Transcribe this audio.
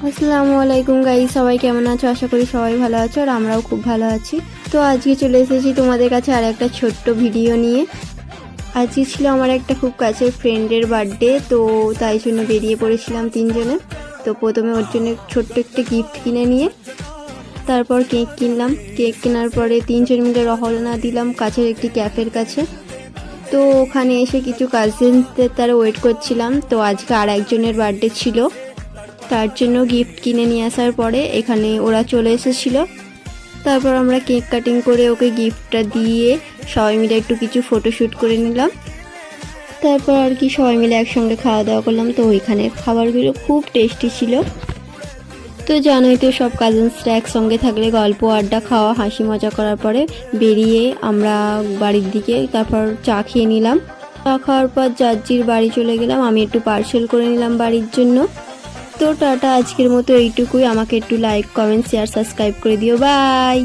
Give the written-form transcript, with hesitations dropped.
আসসালামু আলাইকুম গাইস, সবাই কেমন আছো? আশা করি সবাই ভালো আছো আর আমরাও খুব ভালো আছি। তো আজকে চলে এসেছি তোমাদের কাছে আর একটা ছোট্ট ভিডিও নিয়ে। আজকে ছিল আমার একটা খুব কাছের ফ্রেন্ডের বার্থডে, তো তাই জন্য বেরিয়ে পড়েছিলাম তিনজনে। তো প্রথমে ওর জন্য ছোট্ট একটা গিফট কিনে নিয়ে তারপর কেক কিনলাম। কেক কেনার পরে তিনজন মিলে রওনা দিলাম কাছের একটি ক্যাফের কাছে। তো ওখানে এসে কিছু কাজিনসদের তারা ওয়েট করছিলাম। তো আজকে আর একজনের বার্থডে ছিল, তার জন্য গিফট কিনে নিয়ে আসার পরে এখানে ওরা চলে এসেছিল। তারপর আমরা কেক কাটিং করে ওকে গিফটটা দিয়ে সবাই মিলে একটু কিছু ফটোশ্যুট করে নিলাম। তারপর আর কি সবাই মিলে একসঙ্গে খাওয়া দাওয়া করলাম। তো ওইখানের খাবারগুলো খুব টেস্টি ছিল। তো জানোই তো, সব কাজিনসরা একসঙ্গে থাকলে গল্প আড্ডা খাওয়া হাসি মজা করার পরে বেরিয়ে আমরা বাড়ির দিকে তারপর চা খেয়ে নিলাম। চা খাওয়ার পর জাজ্জির বাড়ি চলে গেলাম। আমি একটু পার্সেল করে নিলাম বাড়ির জন্য। তো টাটা, আজকের মতো এইটুকুই। আমাকে একটু লাইক, কমেন্ট, শেয়ার, সাবস্ক্রাইব করে দিও। বাই।